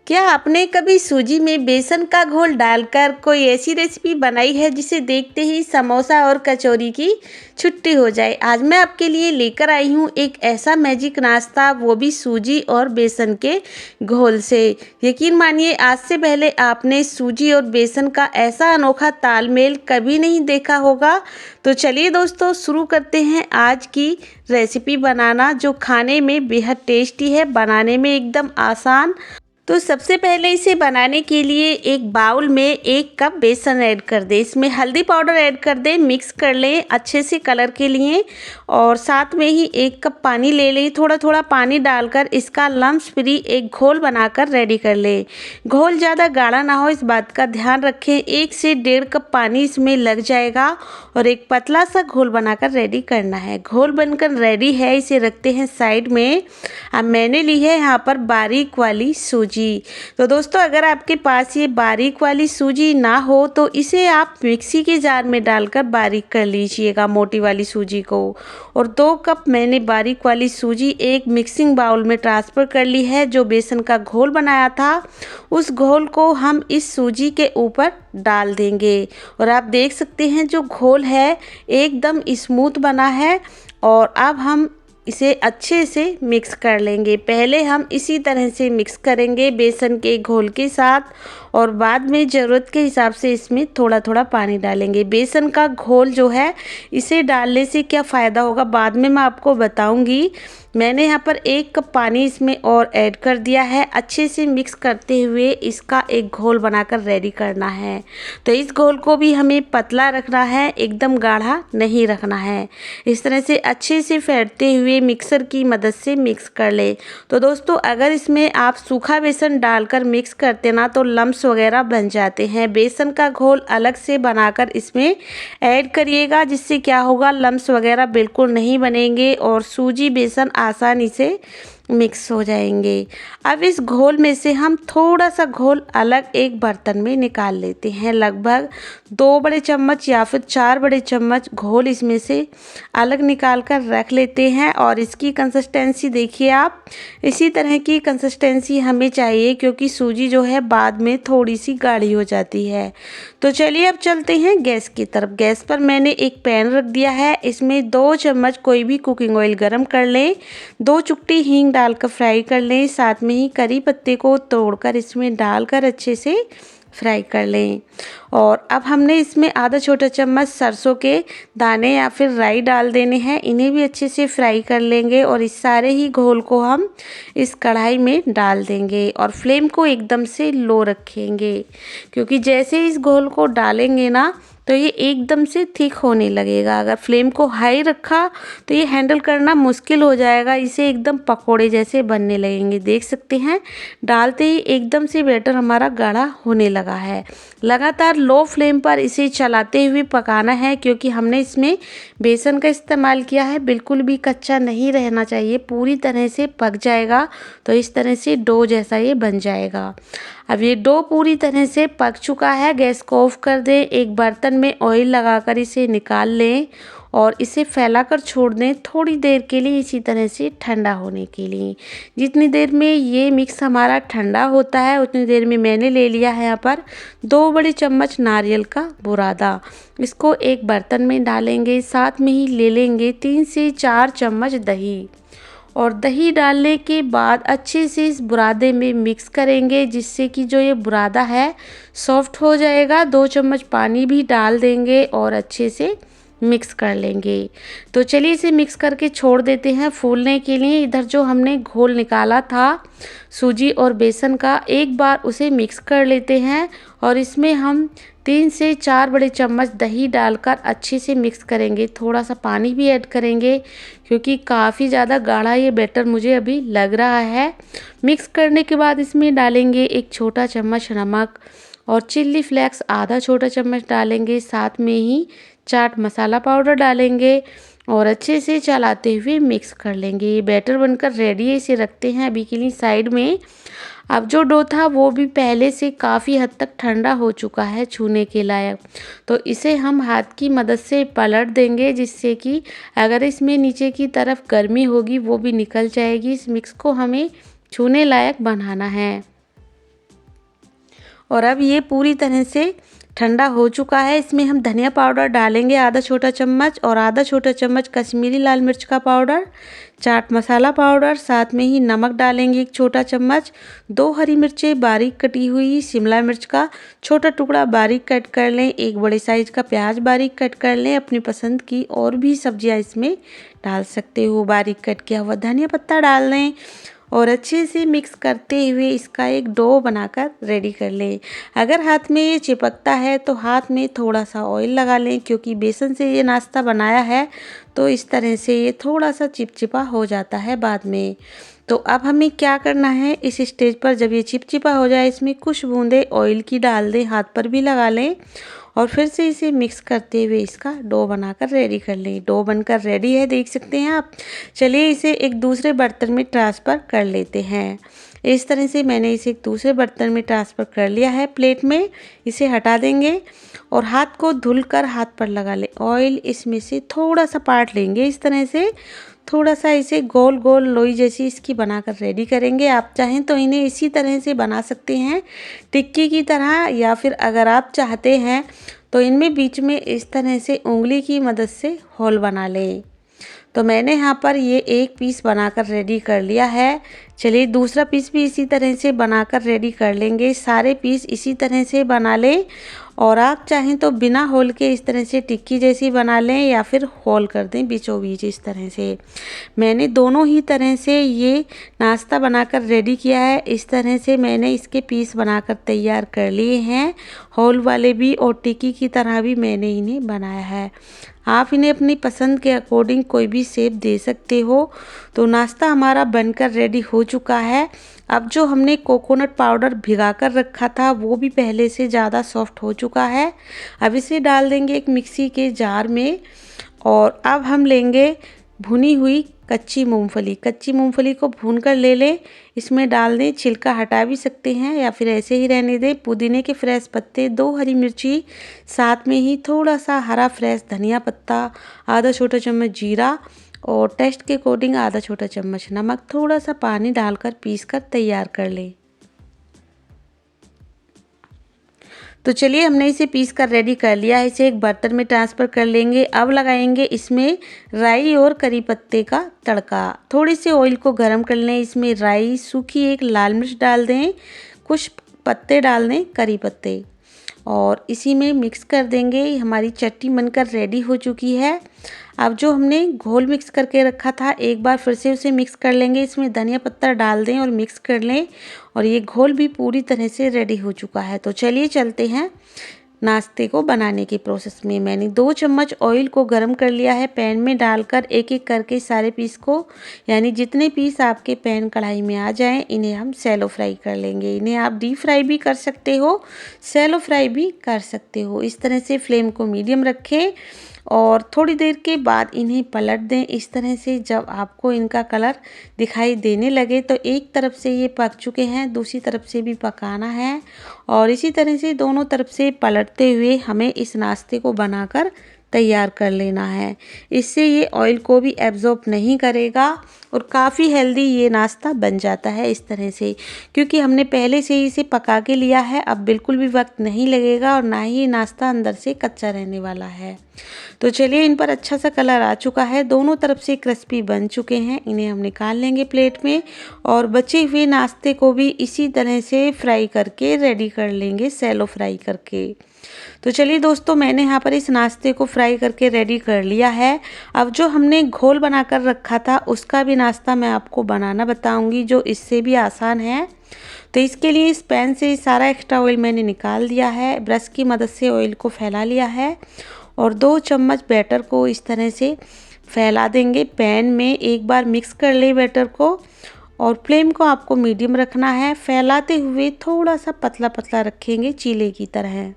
क्या आपने कभी सूजी में बेसन का घोल डालकर कोई ऐसी रेसिपी बनाई है जिसे देखते ही समोसा और कचौरी की छुट्टी हो जाए? आज मैं आपके लिए लेकर आई हूँ एक ऐसा मैजिक नाश्ता, वो भी सूजी और बेसन के घोल से। यकीन मानिए, आज से पहले आपने सूजी और बेसन का ऐसा अनोखा तालमेल कभी नहीं देखा होगा। तो चलिए दोस्तों, शुरू करते हैं आज की रेसिपी बनाना, जो खाने में बेहद टेस्टी है, बनाने में एकदम आसान। तो सबसे पहले इसे बनाने के लिए एक बाउल में 1 कप बेसन ऐड कर दें। इसमें हल्दी पाउडर ऐड कर दें, मिक्स कर लें अच्छे से कलर के लिए। और साथ में ही 1 कप पानी ले लें। थोड़ा थोड़ा पानी डालकर इसका लम्स फ्री एक घोल बनाकर रेडी कर लें। घोल ज़्यादा गाढ़ा ना हो, इस बात का ध्यान रखें। 1 से 1.5 कप पानी इसमें लग जाएगा और एक पतला सा घोल बनाकर रेडी करना है। घोल बनकर रेडी है, इसे रखते हैं साइड में। अब मैंने ली है यहाँ पर बारीक वाली सूजी। तो दोस्तों, अगर आपके पास ये बारीक वाली सूजी ना हो तो इसे आप मिक्सी के जार में डालकर बारीक कर लीजिएगा, मोटी वाली सूजी को। और 2 कप मैंने बारीक वाली सूजी एक मिक्सिंग बाउल में ट्रांसफ़र कर ली है। जो बेसन का घोल बनाया था, उस घोल को हम इस सूजी के ऊपर डाल देंगे। और आप देख सकते हैं जो घोल है एकदम स्मूथ बना है। और अब हम इसे अच्छे से मिक्स कर लेंगे। पहले हम इसी तरह से मिक्स करेंगे बेसन के घोल के साथ, और बाद में ज़रूरत के हिसाब से इसमें थोड़ा थोड़ा पानी डालेंगे। बेसन का घोल जो है, इसे डालने से क्या फ़ायदा होगा बाद में मैं आपको बताऊंगी। मैंने यहाँ पर 1 कप पानी इसमें और ऐड कर दिया है। अच्छे से मिक्स करते हुए इसका एक घोल बनाकर रेडी करना है। तो इस घोल को भी हमें पतला रखना है, एकदम गाढ़ा नहीं रखना है। इस तरह से अच्छे से फेंटते हुए मिक्सर की मदद से मिक्स कर ले। तो दोस्तों, अगर इसमें आप सूखा बेसन डालकर मिक्स करते ना तो लम्स वगैरह बन जाते हैं। बेसन का घोल अलग से बनाकर इसमें ऐड करिएगा, जिससे क्या होगा, लम्स वगैरह बिल्कुल नहीं बनेंगे और सूजी बेसन आसानी से मिक्स हो जाएंगे। अब इस घोल में से हम थोड़ा सा घोल अलग एक बर्तन में निकाल लेते हैं। लगभग 2 बड़े चम्मच या फिर 4 बड़े चम्मच घोल इसमें से अलग निकाल कर रख लेते हैं। और इसकी कंसिस्टेंसी देखिए आप, इसी तरह की कंसिस्टेंसी हमें चाहिए, क्योंकि सूजी जो है बाद में थोड़ी सी गाढ़ी हो जाती है। तो चलिए अब चलते हैं गैस की तरफ। गैस पर मैंने एक पैन रख दिया है। इसमें 2 चम्मच कोई भी कुकिंग ऑयल गरम कर लें। 2 चुटकी हींग डालकर फ्राई कर लें। साथ में ही करी पत्ते को तोड़कर इसमें डालकर अच्छे से फ्राई कर लें। और अब हमने इसमें आधा छोटा चम्मच सरसों के दाने या फिर राई डाल देने हैं। इन्हें भी अच्छे से फ्राई कर लेंगे और इस सारे ही घोल को हम इस कढ़ाई में डाल देंगे और फ्लेम को एकदम से लो रखेंगे, क्योंकि जैसे इस घोल को डालेंगे ना तो ये एकदम से थिक होने लगेगा। अगर फ्लेम को हाई रखा तो ये हैंडल करना मुश्किल हो जाएगा, इसे एकदम पकोड़े जैसे बनने लगेंगे। देख सकते हैं, डालते ही एकदम से बैटर हमारा गाढ़ा होने लगा है। लगातार लो फ्लेम पर इसे चलाते हुए पकाना है, क्योंकि हमने इसमें बेसन का इस्तेमाल किया है। बिल्कुल भी कच्चा नहीं रहना चाहिए, पूरी तरह से पक जाएगा तो इस तरह से डो जैसा ये बन जाएगा। अब ये डो पूरी तरह से पक चुका है। गैस को ऑफ कर दें। एक बर्तन में ऑयल लगाकर इसे निकाल लें और इसे फैलाकर छोड़ दें थोड़ी देर के लिए, इसी तरह से ठंडा होने के लिए। जितनी देर में ये मिक्स हमारा ठंडा होता है, उतनी देर में मैंने ले लिया है यहाँ पर 2 बड़े चम्मच नारियल का बुरादा। इसको एक बर्तन में डालेंगे। साथ में ही ले लेंगे 3 से 4 चम्मच दही। और दही डालने के बाद अच्छे से इस बुरादे में मिक्स करेंगे, जिससे कि जो ये बुरादा है सॉफ्ट हो जाएगा। 2 चम्मच पानी भी डाल देंगे और अच्छे से मिक्स कर लेंगे। तो चलिए इसे मिक्स करके छोड़ देते हैं फूलने के लिए। इधर जो हमने घोल निकाला था सूजी और बेसन का, एक बार उसे मिक्स कर लेते हैं और इसमें हम 3 से 4 बड़े चम्मच दही डालकर अच्छे से मिक्स करेंगे। थोड़ा सा पानी भी ऐड करेंगे, क्योंकि काफ़ी ज़्यादा गाढ़ा ये बैटर मुझे अभी लग रहा है। मिक्स करने के बाद इसमें डालेंगे 1 छोटा चम्मच नमक और चिल्ली फ्लेक्स आधा छोटा चम्मच डालेंगे। साथ में ही चाट मसाला पाउडर डालेंगे और अच्छे से चलाते हुए मिक्स कर लेंगे। ये बैटर बनकर रेडी है, इसे रखते हैं अभी के लिए साइड में। अब जो डो था वो भी पहले से काफ़ी हद तक ठंडा हो चुका है छूने के लायक। तो इसे हम हाथ की मदद से पलट देंगे, जिससे कि अगर इसमें नीचे की तरफ गर्मी होगी वो भी निकल जाएगी। इस मिक्स को हमें छूने लायक बनाना है। और अब ये पूरी तरह से ठंडा हो चुका है। इसमें हम धनिया पाउडर डालेंगे आधा छोटा चम्मच और आधा छोटा चम्मच कश्मीरी लाल मिर्च का पाउडर, चाट मसाला पाउडर, साथ में ही नमक डालेंगे 1 छोटा चम्मच, 2 हरी मिर्चें बारीक कटी हुई, शिमला मिर्च का छोटा टुकड़ा बारीक कट कर लें, 1 बड़े साइज का प्याज बारीक कट कर लें। अपनी पसंद की और भी सब्जियां इसमें डाल सकते हो। बारीक कट किया हुआ धनिया पत्ता डाल लें और अच्छे से मिक्स करते हुए इसका एक डो बनाकर रेडी कर लें। अगर हाथ में ये चिपकता है तो हाथ में थोड़ा सा ऑयल लगा लें, क्योंकि बेसन से ये नाश्ता बनाया है तो इस तरह से ये थोड़ा सा चिपचिपा हो जाता है बाद में। तो अब हमें क्या करना है, इस स्टेज पर जब ये चिपचिपा हो जाए इसमें कुछ बूंदे ऑयल की डाल दें, हाथ पर भी लगा लें और फिर से इसे मिक्स करते हुए इसका डो बनाकर रेडी कर लें। डो बनकर रेडी है, देख सकते हैं आप। चलिए इसे एक दूसरे बर्तन में ट्रांसफ़र कर लेते हैं। इस तरह से मैंने इसे एक दूसरे बर्तन में ट्रांसफ़र कर लिया है। प्लेट में इसे हटा देंगे और हाथ को धुलकर हाथ पर लगा लें ऑयल। इसमें से थोड़ा सा पार्ट लेंगे, इस तरह से थोड़ा सा इसे गोल गोल लोई जैसी इसकी बनाकर रेडी करेंगे। आप चाहें तो इन्हें इसी तरह से बना सकते हैं टिक्की की तरह, या फिर अगर आप चाहते हैं तो इनमें बीच में इस तरह से उंगली की मदद से होल बना लें। तो मैंने यहाँ पर ये एक पीस बनाकर रेडी कर लिया है। चलिए दूसरा पीस भी इसी तरह से बनाकर रेडी कर लेंगे। सारे पीस इसी तरह से बना लें और आप चाहें तो बिना होल के इस तरह से टिक्की जैसी बना लें या फिर होल कर दें बीचों बीच इस तरह से। मैंने दोनों ही तरह से ये नाश्ता बनाकर रेडी किया है। इस तरह से मैंने इसके पीस बनाकर तैयार कर लिए हैं, होल वाले भी और टिक्की की तरह भी मैंने इन्हें बनाया है। आप इन्हें अपनी पसंद के अकॉर्डिंग कोई भी शेप दे सकते हो। तो नाश्ता हमारा बनकर रेडी हो चुका है। अब जो हमने कोकोनट पाउडर भिगा कर रखा था वो भी पहले से ज़्यादा सॉफ्ट हो चुका है। अब इसे डाल देंगे एक मिक्सी के जार में और अब हम लेंगे भुनी हुई कच्ची मूंगफली को भून कर ले लें। इसमें डाल दें, छिलका हटा भी सकते हैं या फिर ऐसे ही रहने दें। पुदीने के फ्रेश पत्ते, 2 हरी मिर्ची, साथ में ही थोड़ा सा हरा फ्रेश धनिया पत्ता, आधा छोटा चम्मच जीरा और टेस्ट के अकॉर्डिंग आधा छोटा चम्मच नमक, थोड़ा सा पानी डालकर पीस कर तैयार कर लें। तो चलिए हमने इसे पीस कर रेडी कर लिया है। इसे एक बर्तन में ट्रांसफ़र कर लेंगे। अब लगाएंगे इसमें राई और करी पत्ते का तड़का। थोड़ी से ऑयल को गरम कर लें। इसमें राई, सूखी 1 लाल मिर्च डाल दें, कुछ पत्ते डाल दें करी पत्ते और इसी में मिक्स कर देंगे। हमारी चटनी बनकर रेडी हो चुकी है। अब जो हमने घोल मिक्स करके रखा था एक बार फिर से उसे मिक्स कर लेंगे। इसमें धनिया पत्ता डाल दें और मिक्स कर लें और ये घोल भी पूरी तरह से रेडी हो चुका है। तो चलिए चलते हैं नाश्ते को बनाने के प्रोसेस में। मैंने 2 चम्मच ऑयल को गरम कर लिया है। पैन में डालकर एक एक करके सारे पीस को, यानी जितने पीस आपके पैन कढ़ाई में आ जाएं, इन्हें हम सैलो फ्राई कर लेंगे। इन्हें आप डीप फ्राई भी कर सकते हो, सैलो फ्राई भी कर सकते हो। इस तरह से फ्लेम को मीडियम रखें और थोड़ी देर के बाद इन्हें पलट दें। इस तरह से जब आपको इनका कलर दिखाई देने लगे तो एक तरफ से ये पक चुके हैं, दूसरी तरफ से भी पकाना है और इसी तरह से दोनों तरफ से पलटते हुए हमें इस नाश्ते को बनाकर तैयार कर लेना है। इससे ये ऑयल को भी एब्जॉर्ब नहीं करेगा और काफ़ी हेल्दी ये नाश्ता बन जाता है इस तरह से, क्योंकि हमने पहले से ही इसे पका के लिया है। अब बिल्कुल भी वक्त नहीं लगेगा और ना ही ये नाश्ता अंदर से कच्चा रहने वाला है। तो चलिए इन पर अच्छा सा कलर आ चुका है, दोनों तरफ से क्रिस्पी बन चुके हैं। इन्हें हम निकाल लेंगे प्लेट में और बचे हुए नाश्ते को भी इसी तरह से फ्राई करके रेडी कर लेंगे, सैलो फ्राई करके। तो चलिए दोस्तों, मैंने यहाँ पर इस नाश्ते को फ्राई करके रेडी कर लिया है। अब जो हमने घोल बनाकर रखा था उसका भी नाश्ता मैं आपको बनाना बताऊंगी, जो इससे भी आसान है। तो इसके लिए इस पैन से सारा एक्स्ट्रा ऑयल मैंने निकाल दिया है। ब्रश की मदद से ऑयल को फैला लिया है और 2 चम्मच बैटर को इस तरह से फैला देंगे पैन में। एक बार मिक्स कर ले बैटर को और फ्लेम को आपको मीडियम रखना है। फैलाते हुए थोड़ा सा पतला पतला रखेंगे चीले की तरह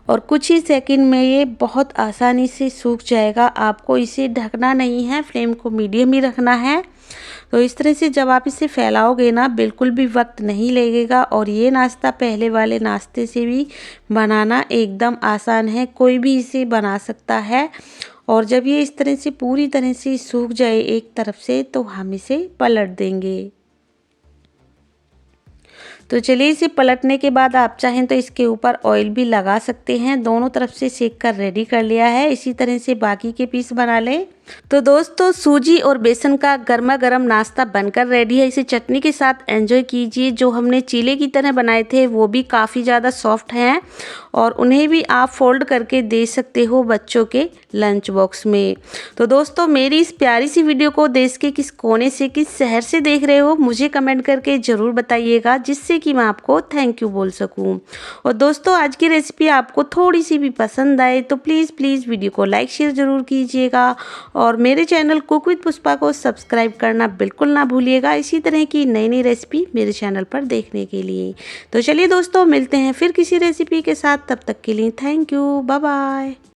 और कुछ ही सेकंड में ये बहुत आसानी से सूख जाएगा। आपको इसे ढकना नहीं है, फ्लेम को मीडियम ही रखना है। तो इस तरह से जब आप इसे फैलाओगे ना, बिल्कुल भी वक्त नहीं लगेगा और ये नाश्ता पहले वाले नाश्ते से भी बनाना एकदम आसान है, कोई भी इसे बना सकता है। और जब ये इस तरह से पूरी तरह से सूख जाए एक तरफ से तो हम इसे पलट देंगे। तो चलिए इसे पलटने के बाद आप चाहें तो इसके ऊपर ऑयल भी लगा सकते हैं। दोनों तरफ से सेक कर रेडी कर लिया है। इसी तरह से बाकी के पीस बना लें। तो दोस्तों सूजी और बेसन का गर्मा गर्म नाश्ता बनकर रेडी है। इसे चटनी के साथ एंजॉय कीजिए। जो हमने चीले की तरह बनाए थे वो भी काफ़ी ज़्यादा सॉफ्ट हैं और उन्हें भी आप फोल्ड करके दे सकते हो बच्चों के लंच बॉक्स में। तो दोस्तों मेरी इस प्यारी सी वीडियो को देश के किस कोने से किस शहर से देख रहे हो मुझे कमेंट करके ज़रूर बताइएगा, जिससे कि मैं आपको थैंक यू बोल सकूं। और दोस्तों आज की रेसिपी आपको थोड़ी सी भी पसंद आए तो प्लीज़ वीडियो को लाइक शेयर ज़रूर कीजिएगा और मेरे चैनल कुक विद पुष्पा को सब्सक्राइब करना बिल्कुल ना भूलिएगा, इसी तरह की नई नई रेसिपी मेरे चैनल पर देखने के लिए। तो चलिए दोस्तों मिलते हैं फिर किसी रेसिपी के साथ, तब तक के लिए थैंक यू, बाय बाय।